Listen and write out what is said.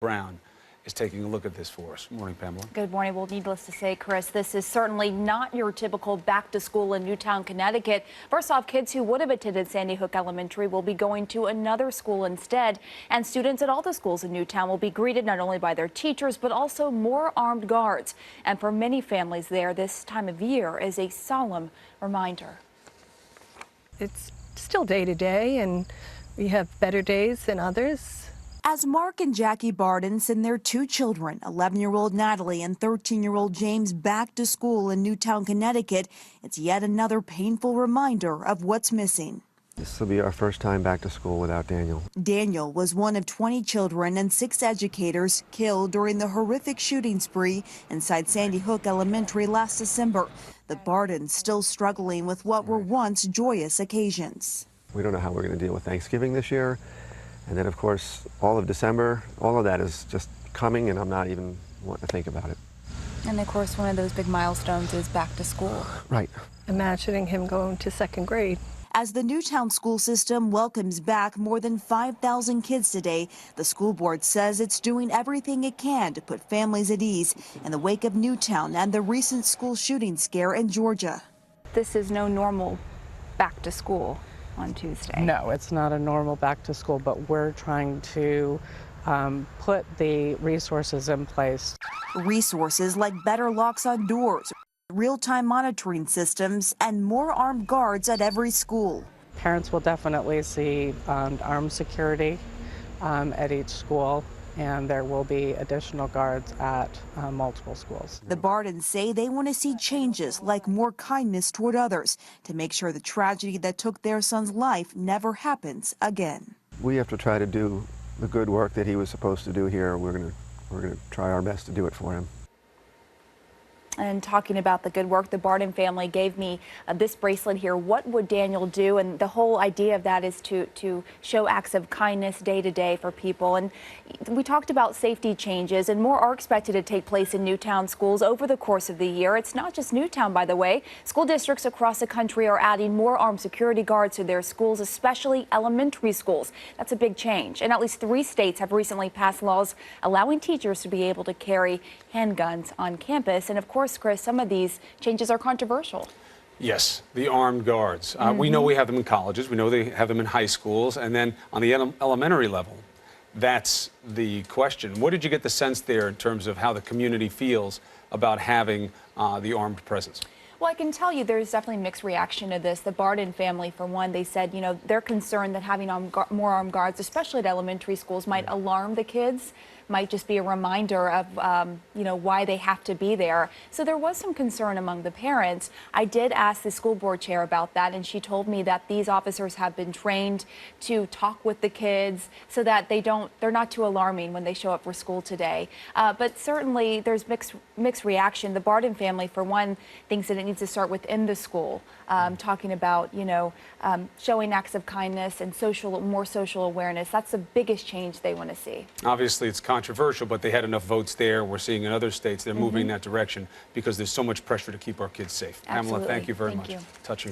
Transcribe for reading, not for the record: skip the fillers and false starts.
Brown is taking a look at this for us. Morning, Pamela. Good morning. Well, needless to say, Chris, this is certainly not your typical back to school in Newtown, Connecticut. First off, kids who would have attended Sandy Hook Elementary will be going to another school instead. And students at all the schools in Newtown will be greeted not only by their teachers, but also more armed guards. And for many families there, this time of year is a solemn reminder. It's still day to day, and we have better days than others. As Mark and Jackie Barden send their two children, 11-year-old Natalie and 13-year-old James, back to school in Newtown, Connecticut, it's yet another painful reminder of what's missing. This will be our first time back to school without Daniel. Daniel was one of 20 children and 6 educators killed during the horrific shooting spree inside Sandy Hook Elementary last December. The Bardens still struggling with what were once joyous occasions. We don't know how we're going to deal with Thanksgiving this year. And then, of course, all of December, all of that is just coming, and I'm not even wanting to think about it. And of course, one of those big milestones is back to school. Right. Imagining him going to 2nd grade. As the Newtown school system welcomes back more than 5,000 kids today, the school board says it's doing everything it can to put families at ease in the wake of Newtown and the recent school shooting scare in Georgia. This is no normal back to school on Tuesday. No, it's not a normal back to school, but we're trying to put the resources in place. Resources like better locks on doors, real-time monitoring systems, and more armed guards at every school. Parents will definitely see armed security at each school, and there will be additional guards at multiple schools. The Bardens say they want to see changes like more kindness toward others to make sure the tragedy that took their son's life never happens again. We have to try to do the good work that he was supposed to do here. We're going to try our best to do it for him. And talking about the good work, the Barden family gave me this bracelet here. What would Daniel do? And the whole idea of that is to show acts of kindness day to day for people. And we talked about safety changes, and more are expected to take place in Newtown schools over the course of the year. It's not just Newtown, by the way. School districts across the country are adding more armed security guards to their schools, especially elementary schools. That's a big change. And at least 3 states have recently passed laws allowing teachers to be able to carry handguns on campus. And of course, Chris, some of these changes are controversial. Yes, the armed guards. We know we have them in colleges. We know they have them in high schools. And then on the elementary level, that's the question. What did you get the sense there in terms of how the community feels about having the armed presence? Well, I can tell you there's definitely mixed reaction to this. The Barden family, for one, they said, you know, they're concerned that having more armed guards, especially at elementary schools, might alarm the kids, might just be a reminder of, you know, why they have to be there. So there was some concern among the parents. I did ask the school board chair about that, and she told me that these officers have been trained to talk with the kids so that they're not too alarming when they show up for school today. But certainly there's mixed reaction. The Barden family, for one, thinks that it needs to start within the school, talking about, you know, showing acts of kindness and more social awareness. That's the biggest change they want to see. Obviously, it's controversial, but they had enough votes there. We're seeing in other states they're moving in that direction because there's so much pressure to keep our kids safe. Absolutely. Pamela, thank you very Thank much. you. Touching.